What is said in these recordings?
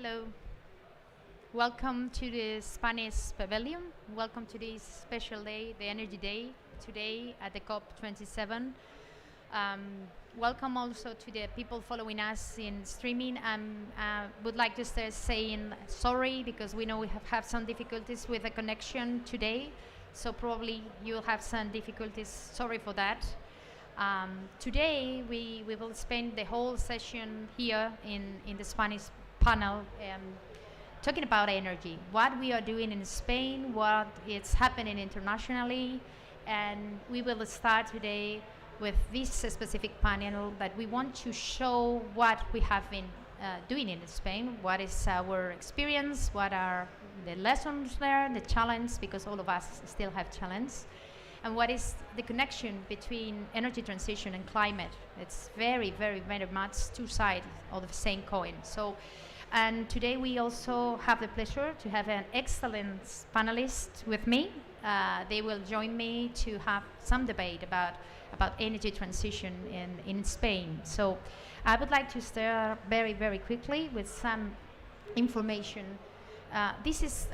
Hello. Welcome to the Spanish Pavilion. Welcome to this special day, the Energy Day, today at the COP27. Welcome also to the people following us in streaming. Would like to start saying sorry because we know we have some difficulties with the connection today. So probably you'll have some difficulties. Sorry for that. Today we will spend the whole session here in the Spanish panel talking about energy, what we are doing in Spain, what is happening internationally, and we will start today with this specific panel that we want to show what we have been doing in Spain, what is our experience, what are the lessons there, the challenge, because all of us still have challenge, and what is the connection between energy transition and climate. It's very, very, very much two sides of the same coin. And today we also have the pleasure to have an excellent panelist with me. They will join me to have some debate about energy transition in Spain. So I would like to start very, very quickly with some information. This is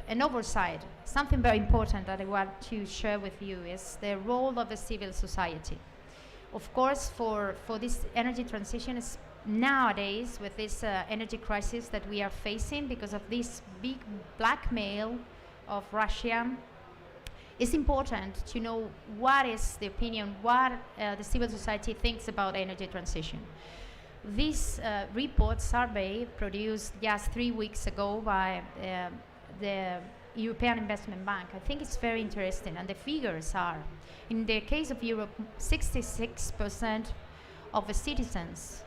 an oversight. Something very important that I want to share with you is the role of the civil society. Of course, for this energy transition, is nowadays with this energy crisis that we are facing because of this big blackmail of Russia, it's important to know what is the opinion, what the civil society thinks about energy transition. This report survey produced just 3 weeks ago by the European Investment Bank, I think it's very interesting, and the figures are, in the case of Europe, 66% of the citizens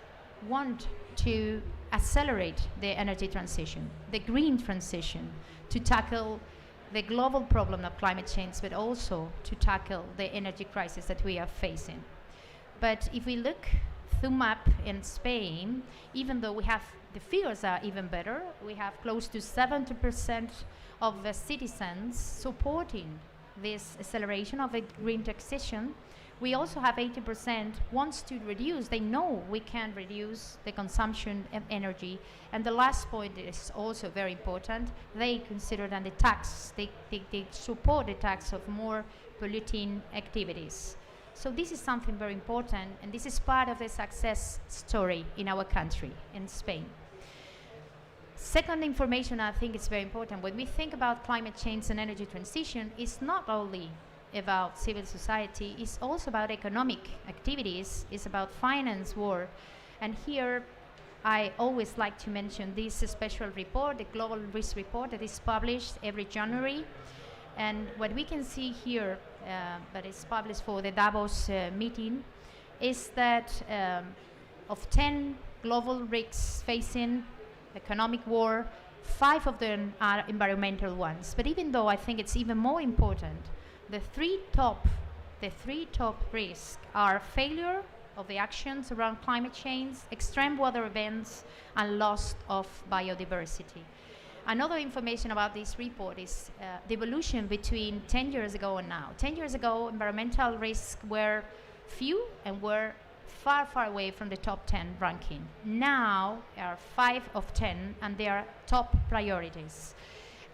want to accelerate the energy transition, the green transition, to tackle the global problem of climate change, but also to tackle the energy crisis that we are facing. But if we look zoom up in Spain, even though we have the figures are even better, we have close to 70% of the citizens supporting this acceleration of the green transition. We also have 80% wants to reduce. They know we can reduce the consumption of energy. And the last point is also very important. They consider that the tax, they support the tax of more polluting activities. So this is something very important, and this is part of the success story in our country, in Spain. Second information I think is very important. When we think about climate change and energy transition, it's not only about civil society, it's also about economic activities, it's about finance work. And here I always like to mention this special report, the Global Risk Report, that is published every January. And what we can see here, that is published for the Davos meeting, is that of 10 global risks facing economic war, 5 of them are environmental ones. But even though I think it's even more important, the three top risks are failure of the actions around climate change, extreme weather events, and loss of biodiversity. Another information about this report is the evolution between 10 years ago and now. 10 years ago, environmental risks were few and were far, far away from the top 10 ranking. Now, there are 5 of 10, and they are top priorities.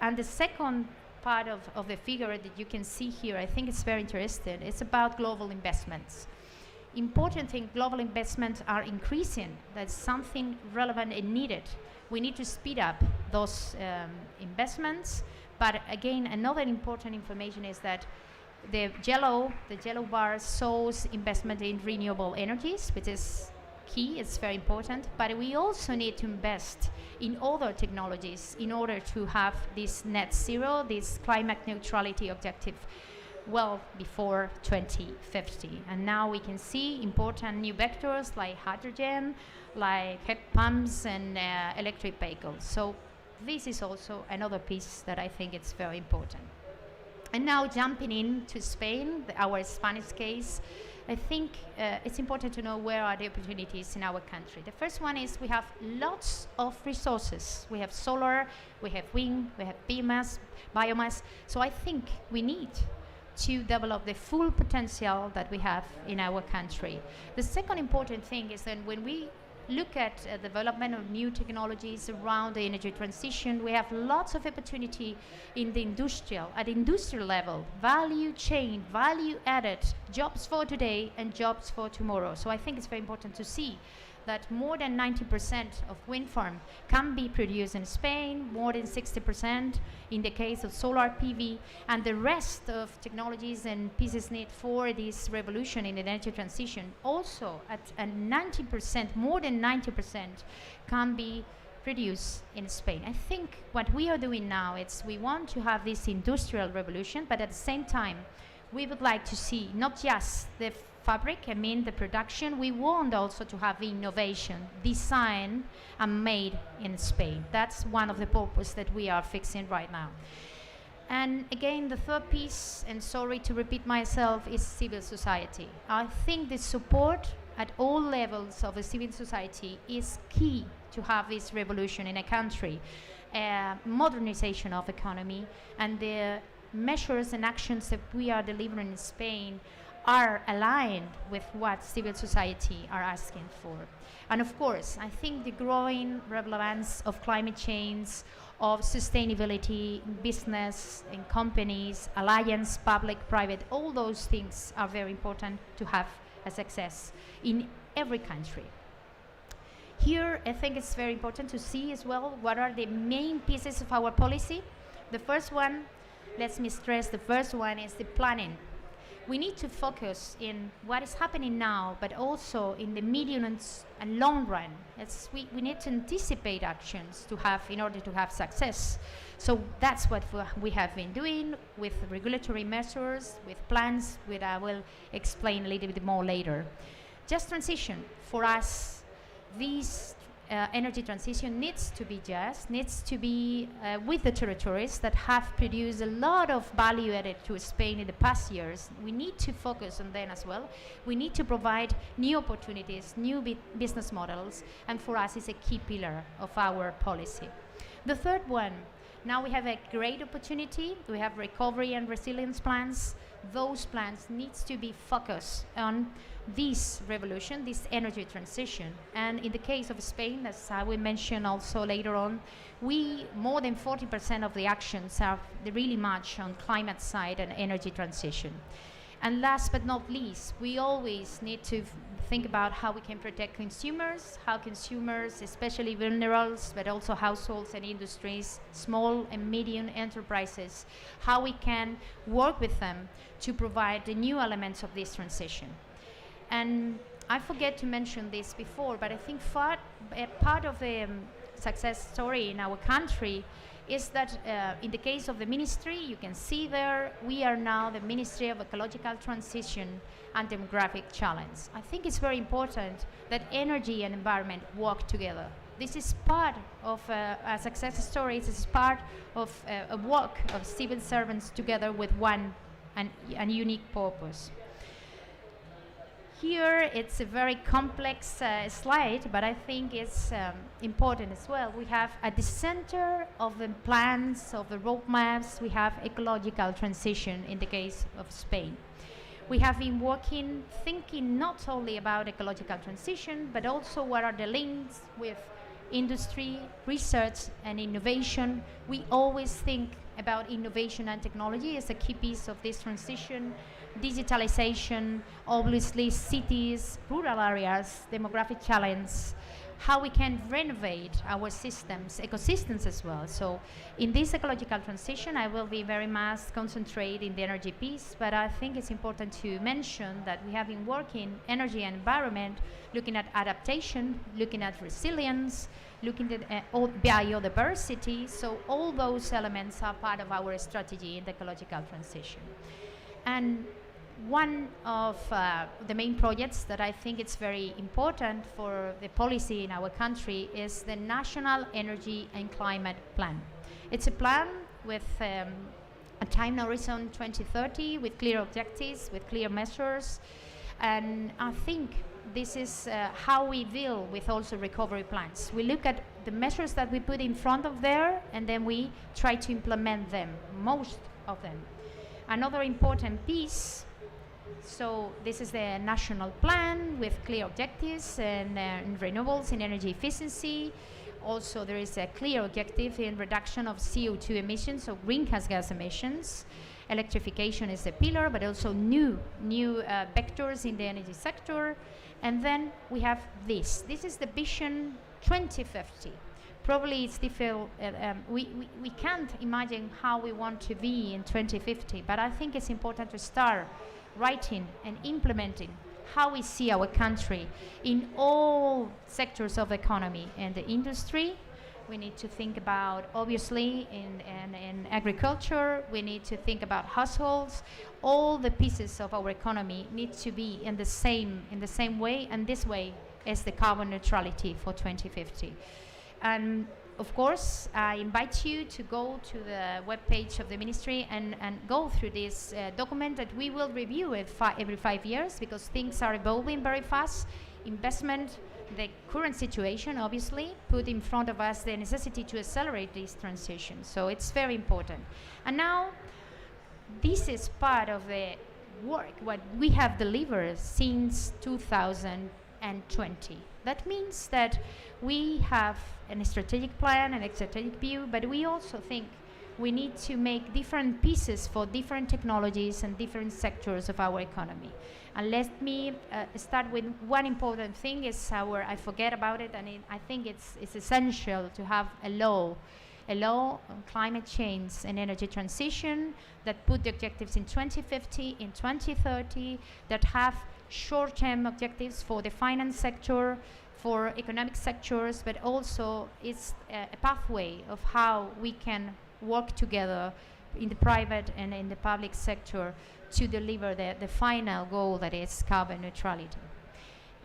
And the second part of the figure that you can see here, I think it's very interesting. It's about global investments. Important thing, global investments are increasing. That's something relevant and needed. We need to speed up those investments. But again, another important information is that the yellow bar shows investment in renewable energies, which is key, it's very important, but we also need to invest in other technologies in order to have this net zero, this climate neutrality objective well before 2050. And now we can see important new vectors like hydrogen, like heat pumps and electric vehicles. So this is also another piece that I think it's very important. And now jumping into Spain, our Spanish case, I think it's important to know where are the opportunities in our country. The first one is we have lots of resources. We have solar, we have wind, we have biomass. So I think we need to develop the full potential that we have in our country. The second important thing is that when we look at development of new technologies around the energy transition, we have lots of opportunity in the industrial level, value chain, value added, jobs for today and jobs for tomorrow. So I think it's very important to see that more than 90% of wind farm can be produced in Spain, more than 60% in the case of solar PV, and the rest of technologies and pieces need for this revolution in the energy transition also at 90%, more than 90% can be produced in Spain. I think what we are doing now is we want to have this industrial revolution, but at the same time, we would like to see not just the fabric, I mean the production, we want also to have innovation, design and made in Spain. That's one of the purposes that we are fixing right now. And again, the third piece, and sorry to repeat myself, is civil society. I think the support at all levels of the civil society is key to have this revolution in a country, modernization of economy, and the measures and actions that we are delivering in Spain are aligned with what civil society are asking for. And of course, I think the growing relevance of climate change, of sustainability, business and companies, alliance, public, private, all those things are very important to have a success in every country. Here, I think it's very important to see as well what are the main pieces of our policy. The first one, let me stress, the first one is the planning. We need to focus in what is happening now, but also in the medium and long run. We need to anticipate actions to have, in order to have success. So that's what we have been doing with regulatory measures, with plans, which I will explain a little bit more later. Just transition, for us, these energy transition needs to be just, needs to be with the territories that have produced a lot of value added to Spain in the past years. We need to focus on them as well. We need to provide new opportunities, new business models, and for us it's a key pillar of our policy. The third one, now we have a great opportunity. We have recovery and resilience plans. Those plans needs to be focused on this revolution, this energy transition. And in the case of Spain, as I will mention also later on, more than 40% of the actions are really much on climate side and energy transition. And last but not least, we always need to think about how we can protect consumers, how consumers, especially vulnerables, but also households and industries, small and medium enterprises, how we can work with them to provide the new elements of this transition. And I forget to mention this before, but I think part of the success story in our country is that in the case of the ministry, you can see there, we are now the Ministry of Ecological Transition and Demographic Challenge. I think it's very important that energy and environment work together. This is part of a success story. This is part of a work of civil servants together with one and unique purpose. Here it's a very complex slide, but I think it's important as well. We have at the center of the plans, of the roadmaps, we have ecological transition in the case of Spain. We have been thinking not only about ecological transition, but also what are the links with industry, research and innovation. We always think about innovation and technology as a key piece of this transition. Digitalization, obviously cities, rural areas, demographic challenge, how we can renovate our systems, ecosystems as well. So in this ecological transition, I will be very much concentrated in the energy piece, but I think it's important to mention that we have been working energy and environment, looking at adaptation, looking at resilience, looking at biodiversity. So all those elements are part of our strategy in the ecological transition. And one of the main projects that I think it's very important for the policy in our country is the National Energy and Climate Plan. It's a plan with a time horizon 2030, with clear objectives, with clear measures, and I think this is how we deal with also recovery plans. We look at the measures that we put in front of there, and then we try to implement them, most of them. Another important piece So this is the national plan with clear objectives and renewables in energy efficiency. Also, there is a clear objective in reduction of CO2 emissions, so greenhouse gas emissions. Electrification is a pillar, but also new vectors in the energy sector. And then we have this. This is the vision 2050. Probably it's difficult. We can't imagine how we want to be in 2050, but I think it's important to start writing and implementing how we see our country in all sectors of the economy and the industry. We need to think about, obviously, in agriculture. We need to think about households. All the pieces of our economy need to be in the same way, and this way is the carbon neutrality for 2050. And of course, I invite you to go to the webpage of the ministry and go through this document that we will review it every 5 years, because things are evolving very fast. Investment, the current situation, obviously, put in front of us the necessity to accelerate this transition. So it's very important. And now, this is part of the work, what we have delivered since 2020. That means that we have a strategic plan and a strategic view, but we also think we need to make different pieces for different technologies and different sectors of our economy. And let me start with one important thing. I forget about it, and I think it's essential to have a law on climate change and energy transition that put the objectives in 2050, in 2030, that have short-term objectives for the finance sector, for economic sectors, but also it's a pathway of how we can work together in the private and in the public sector to deliver the final goal, that is carbon neutrality.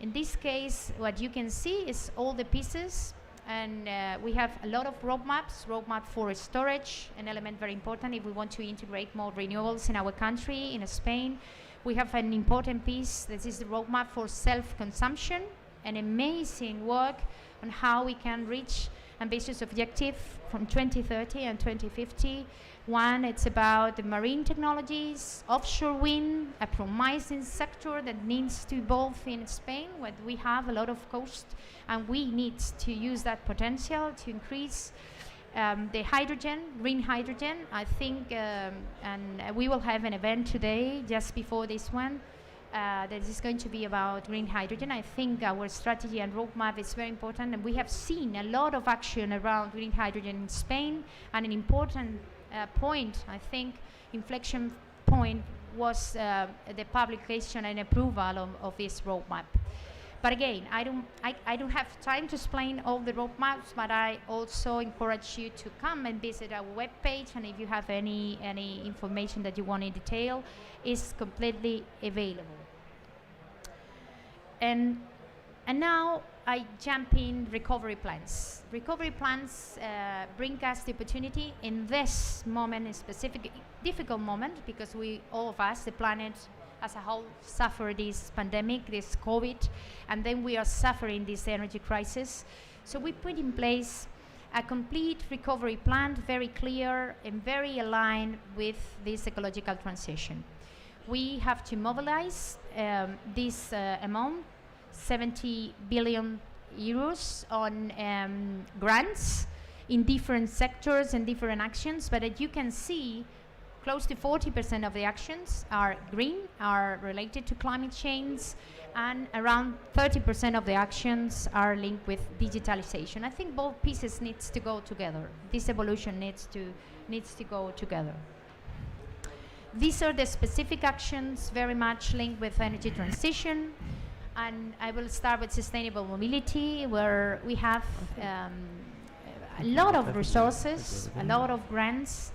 In this case, what you can see is all the pieces, and we have a lot of roadmap for storage, an element very important if we want to integrate more renewables in our country, in Spain. We have an important piece. This is the roadmap for self-consumption, an amazing work on how we can reach ambitious objective from 2030 and 2050. One, it's about the marine technologies, offshore wind, a promising sector that needs to evolve in Spain, where we have a lot of coast, and we need to use that potential to increase the hydrogen, green hydrogen. I think, and we will have an event today, just before this one, that is going to be about green hydrogen. I think our strategy and roadmap is very important, and we have seen a lot of action around green hydrogen in Spain, and an important point, I think, inflection point was the publication and approval of this roadmap. But again, I don't have time to explain all the roadmaps, but I also encourage you to come and visit our webpage, and if you have any information that you want in detail, it's completely available. And now I jump in recovery plans. Recovery plans bring us the opportunity in this moment, a specific difficult moment, because all of us, the planet as a whole, suffer this pandemic, this COVID, and then we are suffering this energy crisis. So we put in place a complete recovery plan, very clear and very aligned with this ecological transition. We have to mobilize this amount, 70 billion euros on grants in different sectors and different actions, but as you can see, close to 40% of the actions are green, are related to climate change, and around 30% of the actions are linked with digitalization. I think both pieces needs to go together. This evolution needs to go together. These are the specific actions very much linked with energy transition, and I will start with sustainable mobility, where we have a lot of resources, a lot of grants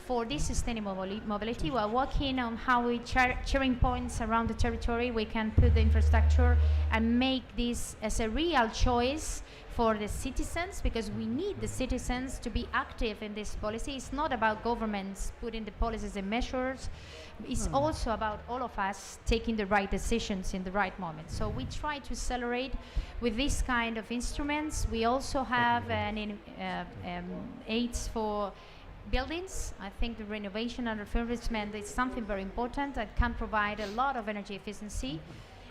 for this sustainable mobility. We're working on how we sharing points around the territory. We can put the infrastructure and make this as a real choice for the citizens, because we need the citizens to be active in this policy. It's not about governments putting the policies and measures. It's also about all of us taking the right decisions in the right moment. So we try to accelerate with this kind of instruments. We also have aids for buildings. I think the renovation and refurbishment is something very important that can provide a lot of energy efficiency.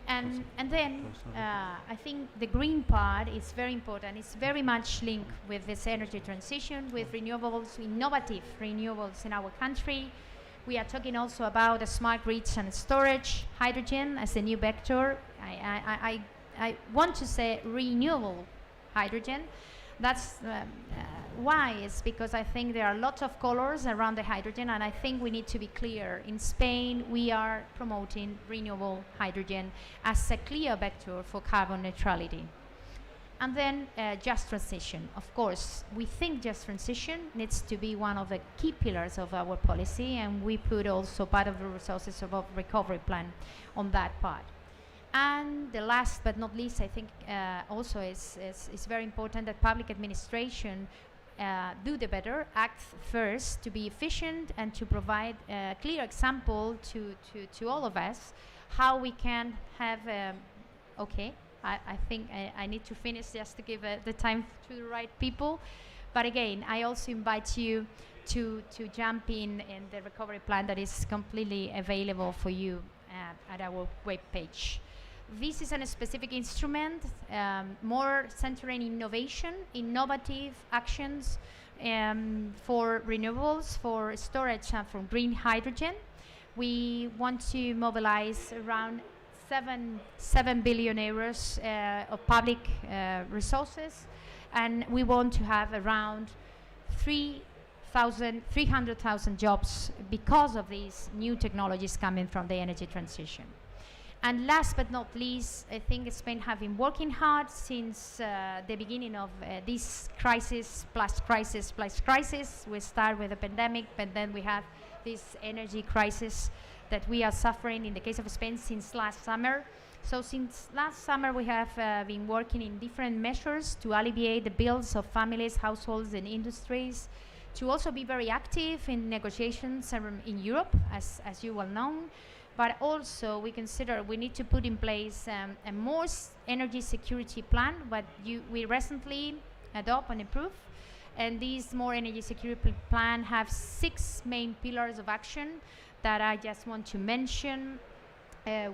And then I think the green part is very important. It's very much linked with this energy transition, with renewables, innovative renewables in our country. We are talking also about the smart grids and storage, hydrogen as a new vector. I want to say renewable hydrogen. That's why is because I think there are lots of colors around the hydrogen, and I think we need to be clear. In Spain, we are promoting renewable hydrogen as a clear vector for carbon neutrality. And then just transition. Of course, we think just transition needs to be one of the key pillars of our policy, and we put also part of the resources of our recovery plan on that part. And the last but not least, I think also is very important that public administration do the better, act first to be efficient and to provide a clear example to all of us how we can have, okay, I think I need to finish just to give the time to the right people. But again, I also invite you to jump in the recovery plan that is completely available for you at our webpage. This is a specific instrument, more centered in innovation, innovative actions for renewables, for storage and for green hydrogen. We want to mobilize around 7 billion euros of public resources, and we want to have around 300,000 jobs because of these new technologies coming from the energy transition. And last but not least, I think Spain has been working hard since the beginning of this crisis plus crisis plus crisis. We start with a pandemic, but then we have this energy crisis that we are suffering in the case of Spain since last summer. So since last summer, we have been working in different measures to alleviate the bills of families, households, and industries, to also be very active in negotiations in Europe, as you well know. But also we consider we need to put in place a more energy security plan, what we recently adopt and approve. And this more energy security plan have 6 main pillars of action that I just want to mention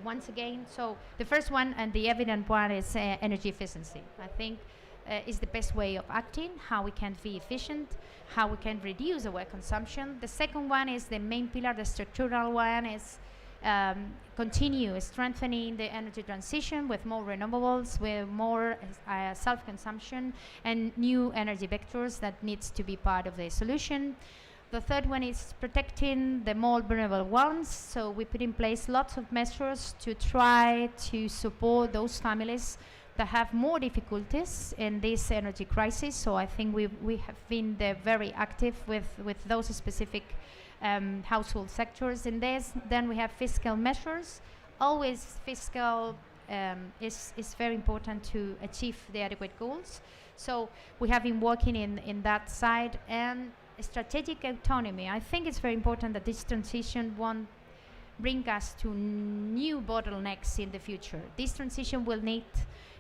once again. So the first one and the evident one is energy efficiency. I think is the best way of acting, how we can be efficient, how we can reduce our consumption. The second one is the main pillar, the structural one is continue strengthening the energy transition with more renewables, with more self-consumption and new energy vectors that needs to be part of the solution. The third one is protecting the more vulnerable ones. So we put in place lots of measures to try to support those families that have more difficulties in this energy crisis. So I think we have been very active with those specific household sectors in this. Then we have fiscal measures. Always fiscal is very important to achieve the adequate goals. So we have been working in that side. And strategic autonomy. I think it's very important that this transition won't bring us to new bottlenecks in the future. This transition will need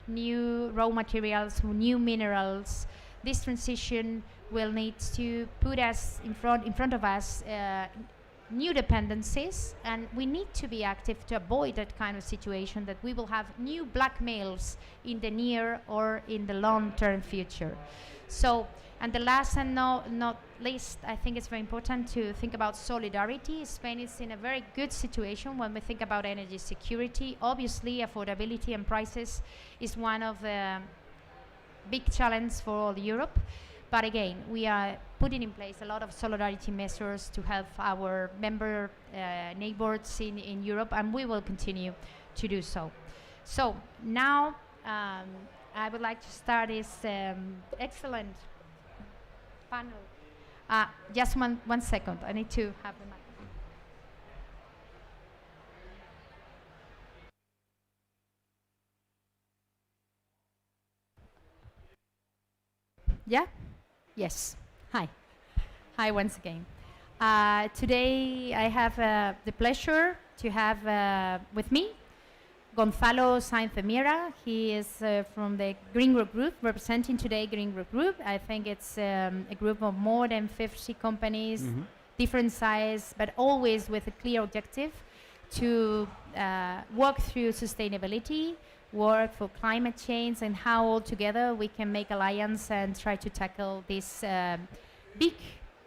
new raw materials, new minerals. This transition will need to put us in front of us new dependencies, and we need to be active to avoid that kind of situation that we will have new blackmails in the near or in the long-term future. So, and the last and not least, I think it's very important to think about solidarity. Spain is in a very good situation when we think about energy security. Obviously, affordability and prices is one of the big challenges for all Europe. But again, we are putting in place a lot of solidarity measures to help our member neighbors in Europe, and we will continue to do so. So now I would like to start this excellent panel. Just one second. I need to have the mic. Yeah? Yes. Hi. Hi once again. Today I have the pleasure to have with me Gonzalo Sainz de Mira. He is from the Green Group, representing today Green Group. I think it's a group of more than 50 companies, different size, but always with a clear objective to work through sustainability, work for climate change, and how all together we can make alliance and try to tackle this big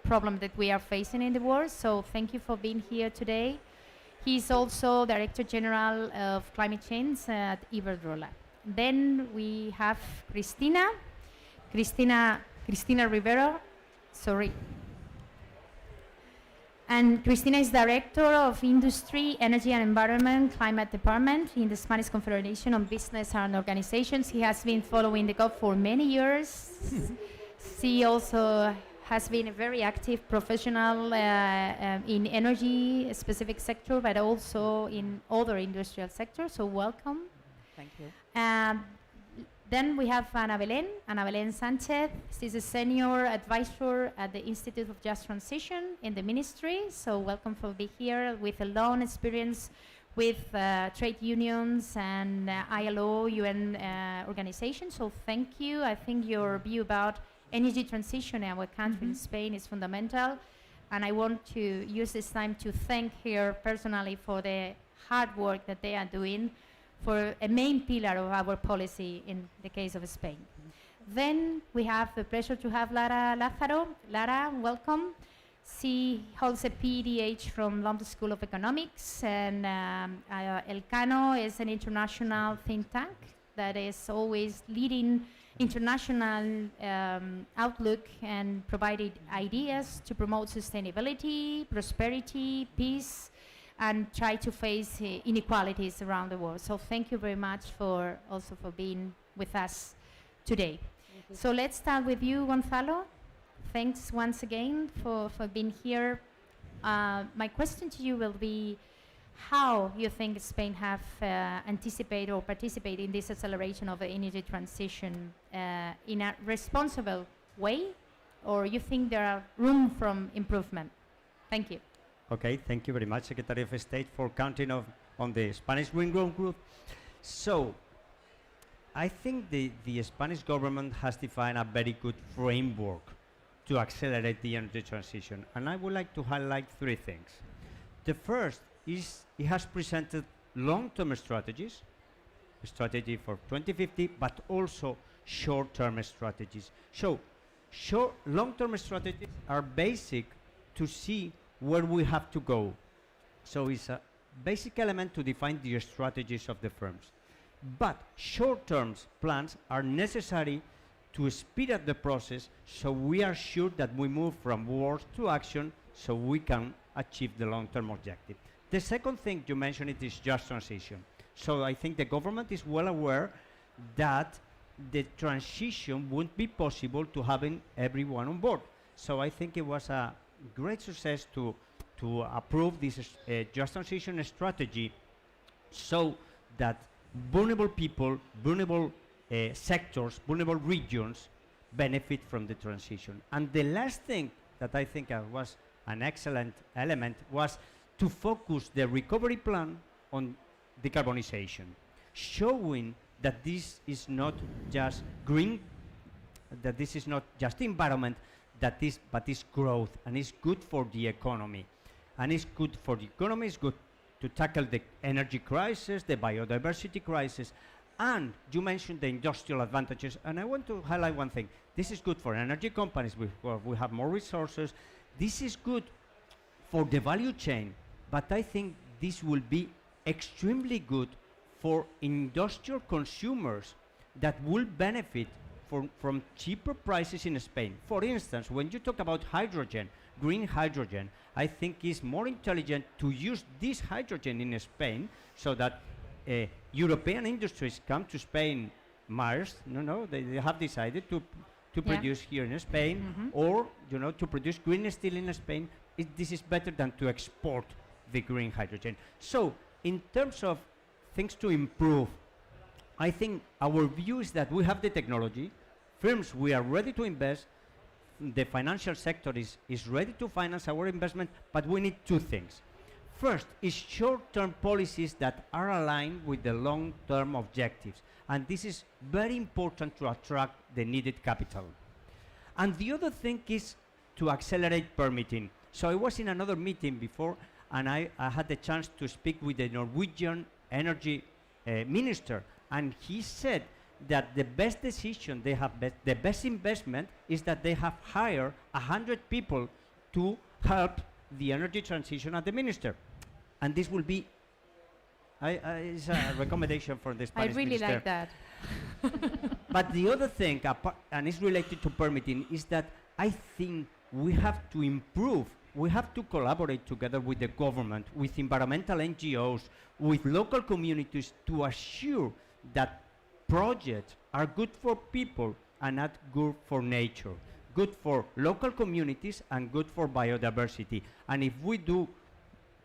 problem that we are facing in the world. So thank you for being here today. He's also Director General of Climate Change at Iberdrola. Then we have Cristina Rivero, sorry. And Cristina is Director of Industry, Energy and Environment, Climate Department in the Spanish Confederation on Business and Organizations. He has been following the COP for many years. She also has been a very active professional in energy specific sector, but also in other industrial sectors. So welcome. Thank you. Then we have Ana Belén Sánchez. She's a senior advisor at the Institute of Just Transition in the ministry. So welcome for being here with a long experience with trade unions and ILO, UN organizations. So thank you. I think your view about energy transition in our country in Spain is fundamental. And I want to use this time to thank her personally for the hard work that they are doing for a main pillar of our policy in the case of Spain. Then we have the pleasure to have Lara Lázaro. Lara, welcome. She holds a PhD from London School of Economics, and Elcano is an international think tank that is always leading international outlook and providing ideas to promote sustainability, prosperity, peace, and try to face inequalities around the world. So thank you very much for also for being with us today. So let's start with you, Gonzalo. Thanks once again for being here. My question to you will be how you think Spain have anticipated or participated in this acceleration of the energy transition in a responsible way, or you think there are room for improvement? Thank you. Okay, thank you very much, Secretary of State, for counting on the Spanish Green Group. So, I think the Spanish government has defined a very good framework to accelerate the energy transition, and I would like to highlight three things. The first is it has presented long-term strategies, a strategy for 2050, but also short-term strategies. So, long-term strategies are basic to see where we have to go. So it's a basic element to define the strategies of the firms. But short-term plans are necessary to speed up the process so we are sure that we move from words to action so we can achieve the long-term objective. The second thing you mentioned it is just transition. So I think the government is well aware that the transition wouldn't be possible to having everyone on board. So I think it was a great success to approve this just transition strategy so that vulnerable people, vulnerable sectors, vulnerable regions benefit from the transition. And the last thing that I think was an excellent element was to focus the recovery plan on decarbonization, showing that this is not just green, that this is not just environment, but it's growth, and it's good for the economy. And it's good for the economy, it's good to tackle the energy crisis, the biodiversity crisis, and you mentioned the industrial advantages, and I want to highlight one thing. This is good for energy companies, we have more resources. This is good for the value chain, but I think this will be extremely good for industrial consumers that will benefit from cheaper prices in Spain. For instance, when you talk about hydrogen, green hydrogen, I think it's more intelligent to use this hydrogen in Spain so that European industries come to Spain. Mars, they have decided to produce here in Spain, or to produce green steel in Spain. This is better than to export the green hydrogen. So, in terms of things to improve, I think our view is that we have the technology, firms, we are ready to invest, the financial sector is ready to finance our investment, but we need two things. First is short-term policies that are aligned with the long-term objectives. And this is very important to attract the needed capital. And the other thing is to accelerate permitting. So I was in another meeting before, and I had the chance to speak with the Norwegian energy minister, and he said that the best decision they have, the best investment is that they have hired 100 people to help the energy transition at the minister. And this will be, it's a recommendation for the Spanish minister. I really like that. But the other thing, and it's related to permitting, is that I think we have to improve, we have to collaborate together with the government, with environmental NGOs, with local communities to assure that projects are good for people and not good for nature, good for local communities and good for biodiversity. And if we do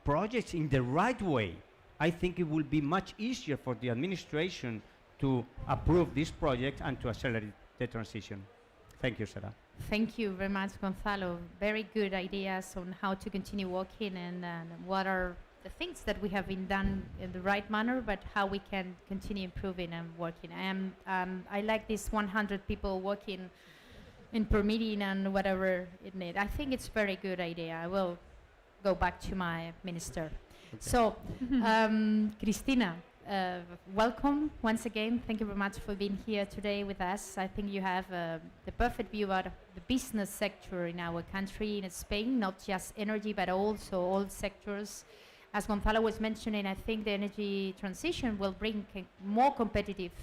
projects in the right way, I think it will be much easier for the administration to approve this project and to accelerate the transition. Thank you, Sarah. Thank you very much, Gonzalo. Very good ideas on how to continue working and what are the things that we have been done in the right manner, but how we can continue improving and working. I like this 100 people working in permitting and whatever it needs. I think it's a very good idea. I will go back to my minister. Okay. So, Cristina, welcome once again. Thank you very much for being here today with us. I think you have the perfect view about the business sector in our country, in Spain, not just energy, but also all sectors. As Gonzalo was mentioning, I think the energy transition will bring more competitive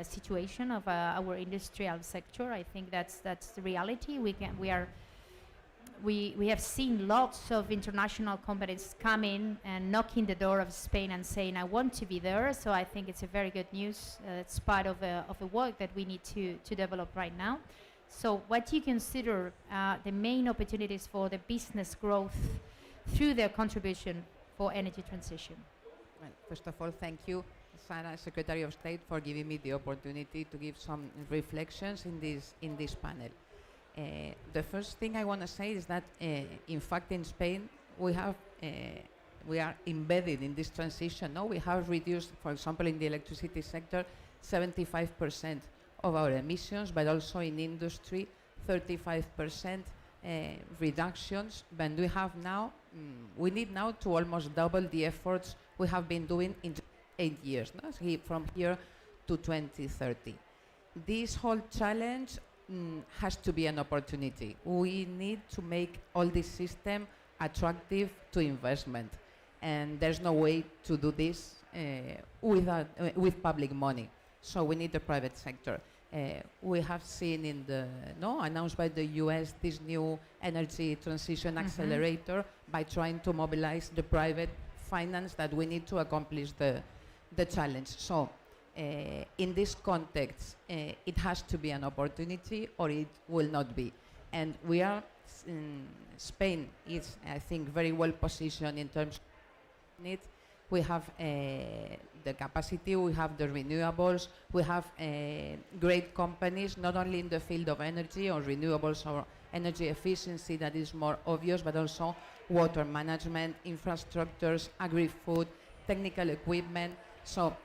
situation of our industrial sector. I think that's the reality. We have seen lots of international companies coming and knocking the door of Spain and saying, I want to be there. So I think it's a very good news. It's part of the work that we need to develop right now. So what do you consider the main opportunities for the business growth through their contribution for energy transition? Well, first of all, thank you, Sarah, Secretary of State, for giving me the opportunity to give some reflections in this panel. The first thing I want to say is that, in fact, in Spain, we are embedded in this transition. No, we have reduced, for example, in the electricity sector, 75% of our emissions, but also in industry, 35% reductions. But we have now, we need now to almost double the efforts we have been doing in 8 years, no? So from here to 2030. This whole challenge has to be an opportunity. We need to make all this system attractive to investment, and there's no way to do this with public money. So we need the private sector. We have seen in the announced by the US this new energy transition accelerator by trying to mobilize the private finance that we need to accomplish the challenge. So in this context, it has to be an opportunity or it will not be. And we are, Spain is, I think, very well positioned in terms of it. We have the capacity, we have the renewables, we have great companies, not only in the field of energy or renewables or energy efficiency that is more obvious, but also water management, infrastructures, agri-food, technical equipment. So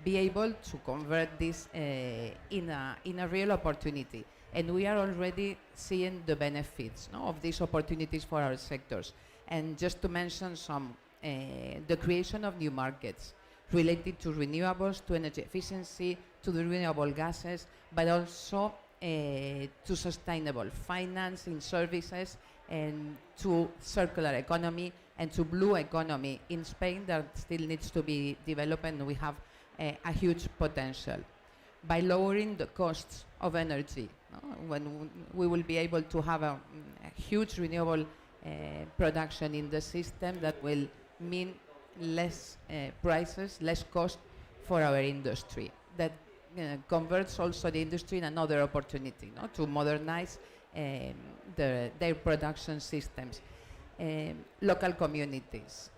be able to convert this in a real opportunity. And we are already seeing the benefits of these opportunities for our sectors. And just to mention some, the creation of new markets related to renewables, to energy efficiency, to the renewable gases, but also to sustainable financing services and to circular economy and to blue economy in Spain that still needs to be developed, and we have a huge potential. By lowering the costs of energy, when we will be able to have a huge renewable production in the system, that will mean less prices, less cost for our industry. That converts also the industry in another opportunity to modernize their production systems. Local communities.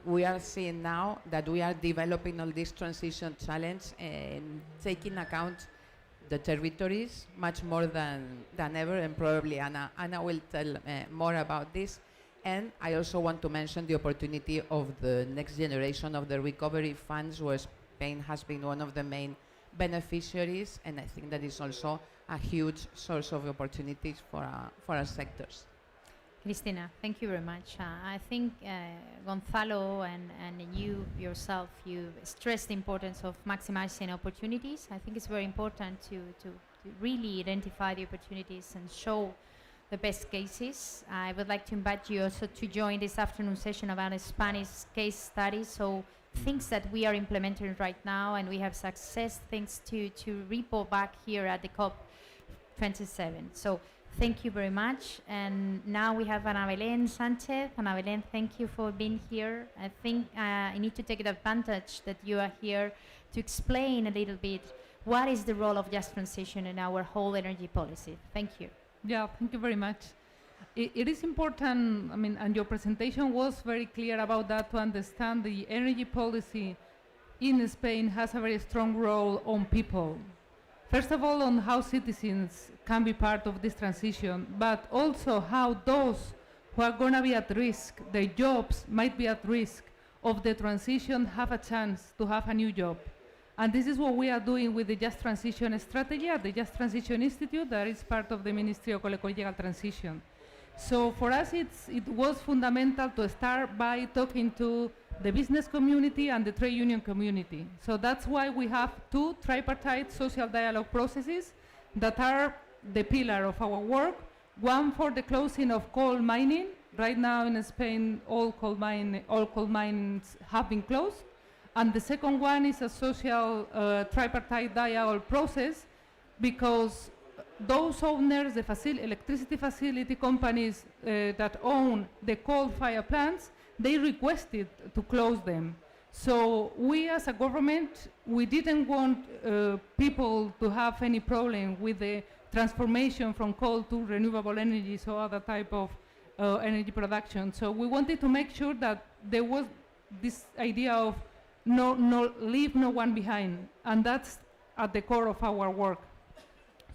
We are seeing now that we are developing all this transition challenge and taking account the territories much more than ever, and probably Anna will tell more about this. And I also want to mention the opportunity of the next generation of the recovery funds, where Spain has been one of the main beneficiaries, and I think that is also a huge source of opportunities for our sectors. Cristina, thank you very much. I think Gonzalo and you yourself, you stressed the importance of maximizing opportunities. I think it's very important to really identify the opportunities and show the best cases. I would like to invite you also to join this afternoon session about a Spanish case study. So things that we are implementing right now and we have success, things to report back here at the COP27. So thank you very much. And now we have Ana Belén Sánchez. Ana Belén, thank you for being here. I think I need to take advantage that you are here to explain a little bit what is the role of just transition in our whole energy policy. Thank you. Yeah, thank you very much. It is important, I mean, and your presentation was very clear about that, to understand the energy policy in Spain has a very strong role on people. First of all, on how citizens can be part of this transition, but also how those who are going to be at risk, their jobs might be at risk of the transition, have a chance to have a new job. And this is what we are doing with the Just Transition strategy at the Just Transition Institute, that is part of the Ministry of Ecological Transition. So for us, it was fundamental to start by talking to the business community and the trade union community. So that's why we have two tripartite social dialogue processes that are the pillar of our work. One for the closing of coal mining. Right now in Spain, all coal mines have been closed. And the second one is a social tripartite dialogue process, because those owners, the electricity facility companies that own the coal-fired plants, they requested to close them. So we as a government, we didn't want people to have any problem with the transformation from coal to renewable energies or other type of energy production. So we wanted to make sure that there was this idea of leave no one behind, and that's at the core of our work.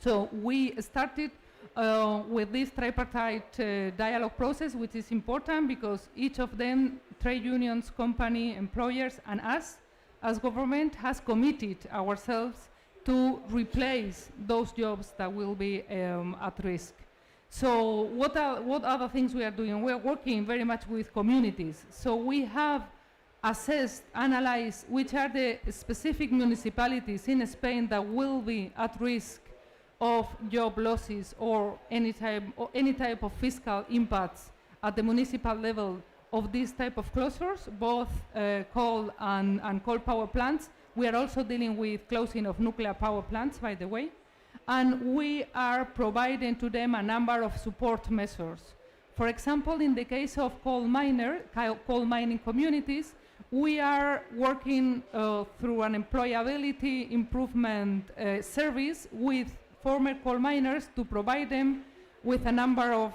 So we started with this tripartite dialogue process, which is important because each of them, trade unions, company, employers, and us as government, has committed ourselves to replace those jobs that will be at risk. So what other things we are doing? We are working very much with communities. So we have assessed, analyzed which are the specific municipalities in Spain that will be at risk of job losses or any type of fiscal impacts at the municipal level of these type of closures, both coal and coal power plants. We are also dealing with closing of nuclear power plants, by the way. And we are providing to them a number of support measures. For example, in the case of coal mining communities, we are working through an employability improvement service with former coal miners to provide them with a number of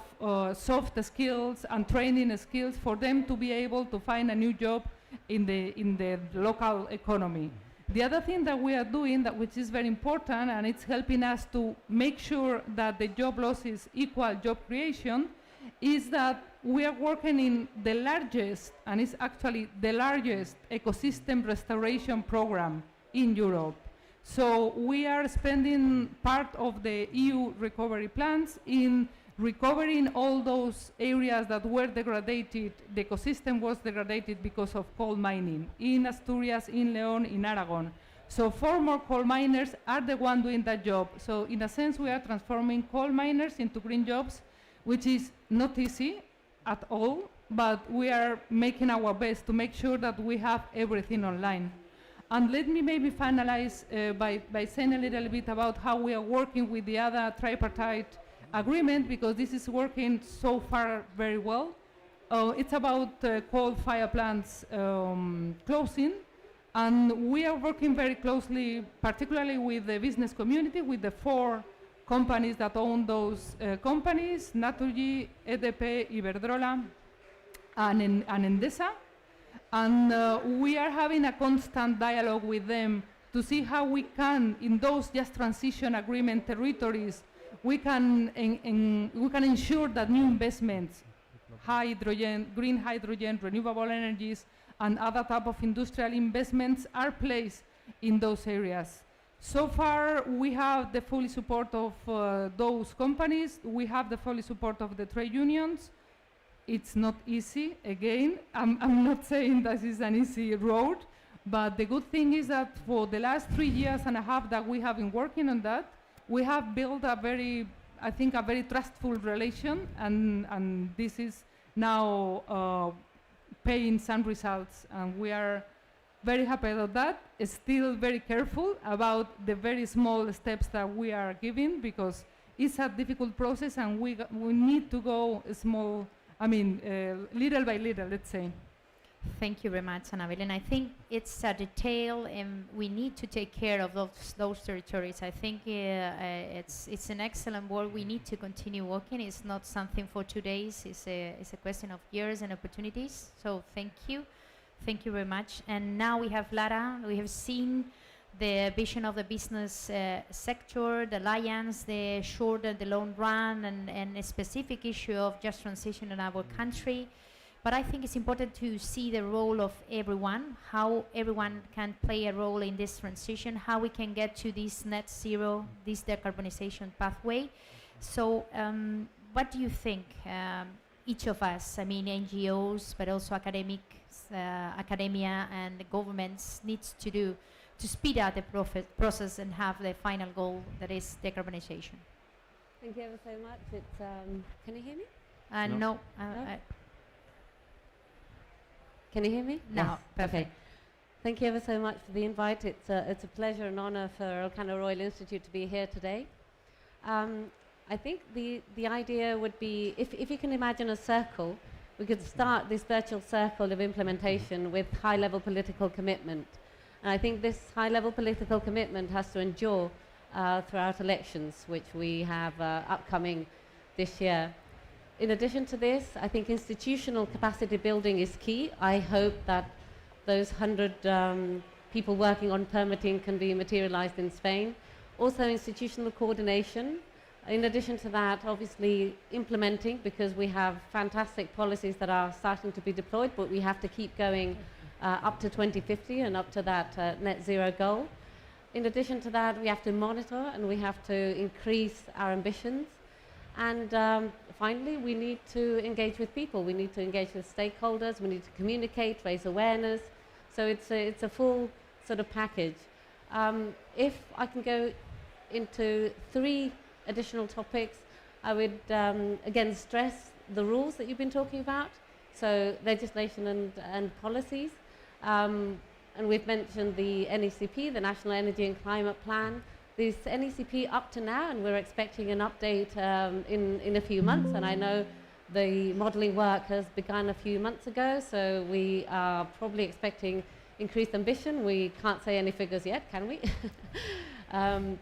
soft skills and training skills for them to be able to find a new job in the local economy. The other thing that we are doing, which is very important, and it's helping us to make sure that the job losses equal job creation, is that we are working in the largest, and it's actually the largest ecosystem restoration program in Europe. So we are spending part of the EU recovery plans in recovering all those areas that were degraded, the ecosystem was degraded because of coal mining, in Asturias, in León, in Aragon. So former coal miners are the ones doing that job. So in a sense, we are transforming coal miners into green jobs, which is not easy at all, but we are making our best to make sure that we have everything online. And let me maybe finalize by saying a little bit about how we are working with the other tripartite agreement, because this is working so far very well. It's about coal-fired plants closing, and we are working very closely, particularly with the business community, with the 4 companies that own those companies, Naturgy, EDP, Iberdrola, and Endesa. And we are having a constant dialogue with them to see how we can, in those just transition agreement territories, we can ensure that new investments hydrogen, green hydrogen, renewable energies, and other type of industrial investments are placed in those areas. So far, we have the full support of those companies. We have the full support of the trade unions. It's not easy. Again, I'm not saying this is an easy road, but the good thing is that for the last 3 years and a half that we have been working on that, we have built a very, I think, a very trustful relation, and this is now paying some results, and we are very happy about that. Still very careful about the very small steps that we are giving, because it's a difficult process, and we need to go small, little by little, let's say. Thank you very much, Annabelle. And I think it's a detail, and we need to take care of those territories. I think it's an excellent work. We need to continue working. It's not something for 2 days. It's a question of years and opportunities. So thank you. Thank you very much. And now we have Lara. We have seen the vision of the business sector, the alliance, the short and the long run, and a specific issue of just transition in our country. But I think it's important to see the role of everyone, how everyone can play a role in this transition, how we can get to this net zero, this decarbonization pathway. So what do you think each of us, NGOs, but also academia and the governments needs to do to speed up the process and have the final goal, that is decarbonization? Thank you ever so much. It's, can you hear me? No. Can you hear me? No. Yes. Perfect. Thank you ever so much for the invite. It's a pleasure and honor for Elcano Royal Institute to be here today. I think the idea would be, if you can imagine a circle, we could start this virtual circle of implementation with high-level political commitment. And I think this high-level political commitment has to endure throughout elections, which we have upcoming this year. In addition to this, I think institutional capacity building is key. I hope that those 100 people working on permitting can be materialized in Spain. Also institutional coordination. In addition to that, obviously implementing, because we have fantastic policies that are starting to be deployed, but we have to keep going up to 2050 and up to that net zero goal. In addition to that, we have to monitor and we have to increase our ambitions. And finally, we need to engage with people. We need to engage with stakeholders. We need to communicate, raise awareness. So it's a full sort of package. If I can go into 3 additional topics, I would again stress the rules that you've been talking about. So legislation and policies. And we've mentioned the NECP, the National Energy and Climate Plan. This NECP up to now, and we're expecting an update in a few months, and I know the modelling work has begun a few months ago, so we are probably expecting increased ambition. We can't say any figures yet, can we?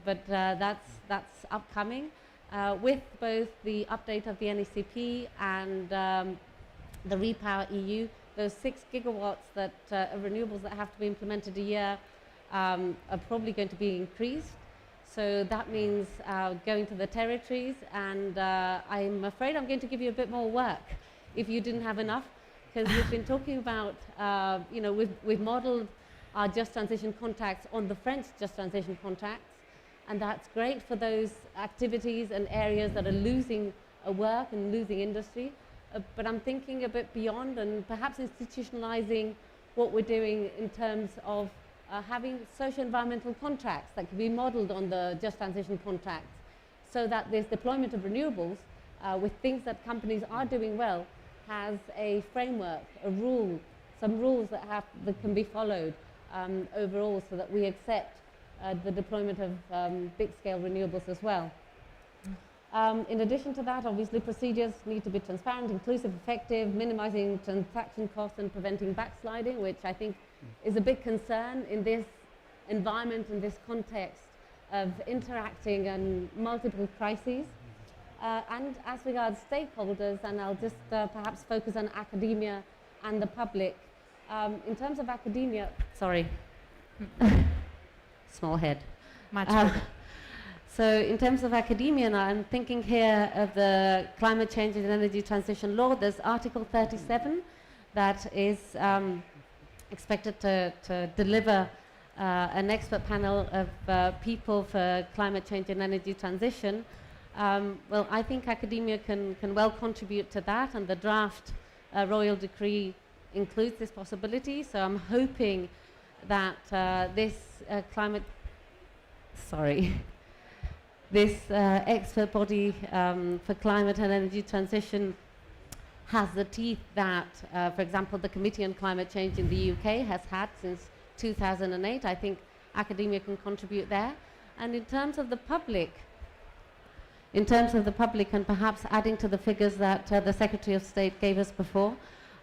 But that's upcoming. With both the update of the NECP and the Repower EU, those 6 gigawatts of renewables that have to be implemented a year are probably going to be increased. So that means going to the territories, and I'm afraid I'm going to give you a bit more work if you didn't have enough, because we've been talking about, we've modelled our just transition contracts on the French just transition contracts, and that's great for those activities and areas that are losing work and losing industry. But I'm thinking a bit beyond, and perhaps institutionalizing what we're doing in terms of having social environmental contracts that can be modeled on the just transition contracts, so that this deployment of renewables with things that companies are doing well has a framework, a rule, some rules that can be followed overall, so that we accept the deployment of big scale renewables as well. In addition to that, obviously procedures need to be transparent, inclusive, effective, minimizing transaction costs and preventing backsliding, which I think is a big concern in this environment, in this context of interacting and multiple crises. And as regards stakeholders, and I'll just perhaps focus on academia and the public. In terms of academia, sorry, small head. Much better. So in terms of academia now, I'm thinking here of the Climate Change and Energy Transition Law. There's Article 37 that is expected to deliver an expert panel of people for climate change and energy transition. Well, I think academia can well contribute to that, and the draft royal decree includes this possibility. So I'm hoping that this expert body for climate and energy transition has the teeth that, for example, the Committee on Climate Change in the UK has had since 2008. I think academia can contribute there. And in terms of the public, and perhaps adding to the figures that the Secretary of State gave us before,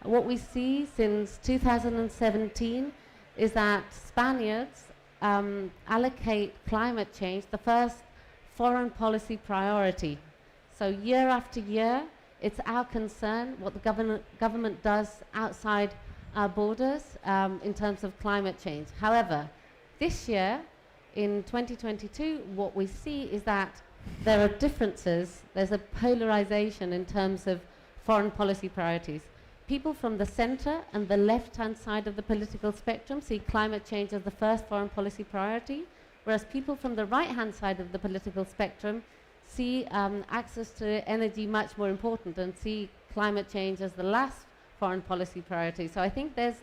what we see since 2017 is that Spaniards allocate climate change the first foreign policy priority. So year after year, it's our concern what the government does outside our borders in terms of climate change. However, this year, in 2022, what we see is that there are differences. There's a polarization in terms of foreign policy priorities. People from the center and the left-hand side of the political spectrum see climate change as the first foreign policy priority, whereas people from the right-hand side of the political spectrum see access to energy much more important and see climate change as the last foreign policy priority. So I think there's,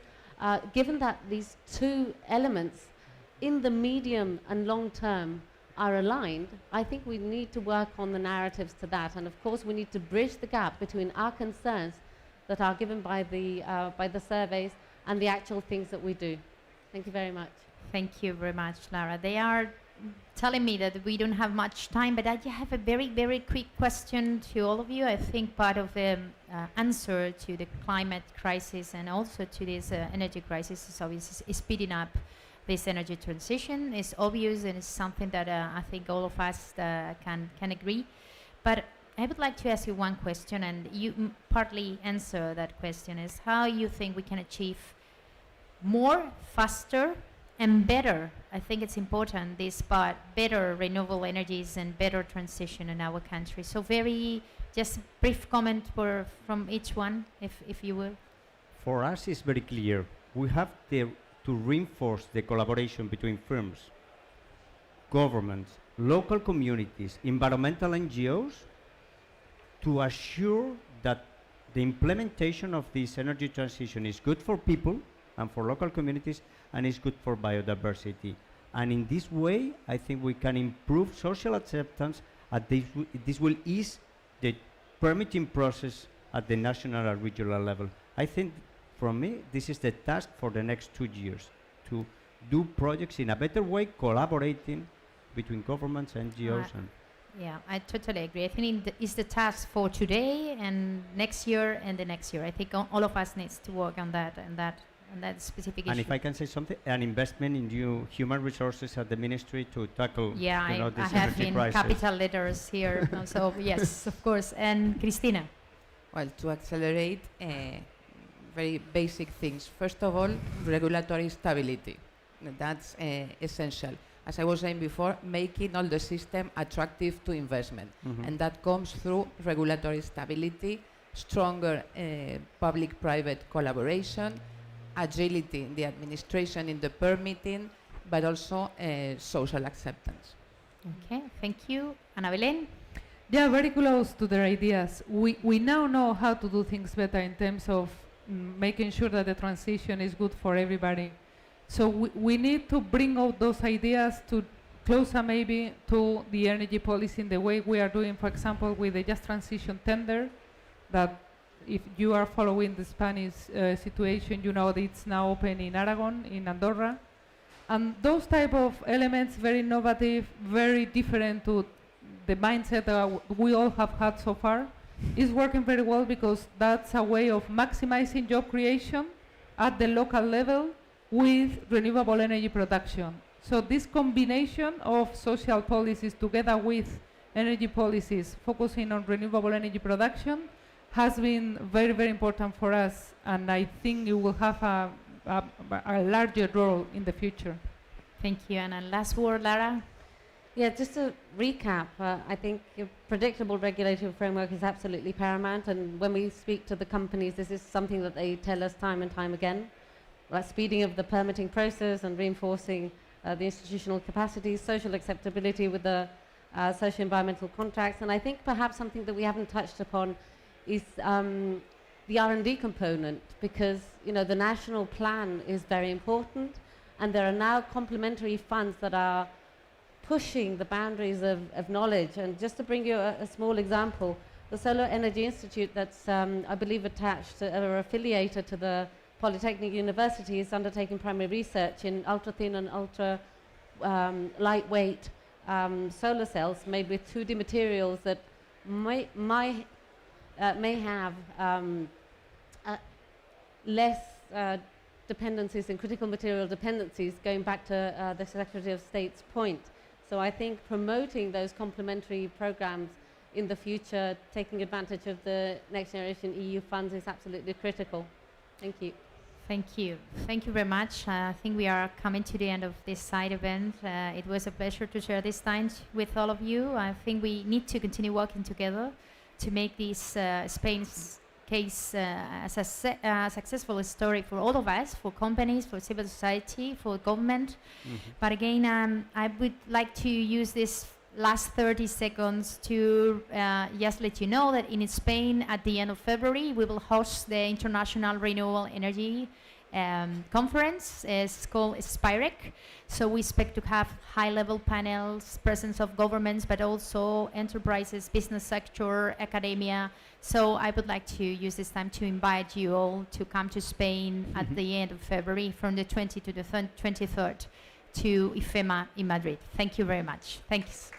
given that these two elements in the medium and long term are aligned, I think we need to work on the narratives to that. And of course, we need to bridge the gap between our concerns that are given by the surveys and the actual things that we do. Thank you very much. Thank you very much, Lara. They are telling me that we don't have much time, but I have a very, very quick question to all of you. I think part of the answer to the climate crisis and also to this energy crisis is obviously speeding up this energy transition. It's obvious, and it's something that I think all of us can agree. But I would like to ask you one question, and you partly answer that question, is how you think we can achieve more, faster, and better. I think it's important, this part, better renewable energies and better transition in our country. So just brief comment from each one, if you will. For us, it's very clear. We have to reinforce the collaboration between firms, governments, local communities, environmental NGOs, to assure that the implementation of this energy transition is good for people and for local communities, and is good for biodiversity. And in this way, I think we can improve social acceptance, and this will ease the permitting process at the national and regional level. I think, from me, this is the task for the next 2 years, to do projects in a better way, collaborating between governments, NGOs, and yeah, I totally agree. I think it's the task for today and next year and the next year. I think all of us needs to work on that specific issue. And if I can say something, an investment in new human resources at the ministry to tackle this I have energy in crisis. capital letters here. So yes, of course. And Cristina. Well, to accelerate very basic things. First of all, regulatory stability. That's essential. As I was saying before, making all the system attractive to investment. Mm-hmm. And that comes through regulatory stability, stronger public-private collaboration, agility in the administration, in the permitting, but also social acceptance. Okay, thank you. Ana Belén? Yeah, very close to their ideas. We now know how to do things better in terms of making sure that the transition is good for everybody. So we need to bring out those ideas to closer maybe to the energy policy in the way we are doing, for example, with the Just Transition tender, that if you are following the Spanish situation, you know that it's now open in Aragon, in Andorra. And those type of elements, very innovative, very different to the mindset that we all have had so far, is working very well because that's a way of maximizing job creation at the local level with renewable energy production. So this combination of social policies together with energy policies focusing on renewable energy production has been very, very important for us, and I think it will have a larger role in the future. Thank you. And last word, Lara? Yeah, just to recap, I think a predictable regulatory framework is absolutely paramount, and when we speak to the companies, this is something that they tell us time and time again. Like speeding of the permitting process and reinforcing the institutional capacities, social acceptability with the social environmental contracts, and I think perhaps something that we haven't touched upon is the R&D component, because the national plan is very important, and there are now complementary funds that are pushing the boundaries of knowledge. And just to bring you a small example, the Solar Energy Institute that's, I believe, attached to, or affiliated to the Polytechnic University is undertaking primary research in ultra-thin and ultra-lightweight solar cells made with 2D materials that may have less dependencies and critical material dependencies, going back to the Secretary of State's point. So I think promoting those complementary programs in the future, taking advantage of the Next Generation EU funds, is absolutely critical. Thank you. Thank you. Thank you very much. I think we are coming to the end of this side event. It was a pleasure to share this time with all of you. I think we need to continue working together to make this Spain's case as a successful story for all of us, for companies, for civil society, for government. But again, I would like to use this last 30 seconds to just let you know that in Spain at the end of February we will host the International Renewable Energy conference. It's called SPIREC. So we expect to have high-level panels, presence of governments, but also enterprises, business sector, academia. So I would like to use this time to invite you all to come to Spain at the end of February, from the 20th to the 23rd, to IFEMA in Madrid. Thank you very much. Thanks.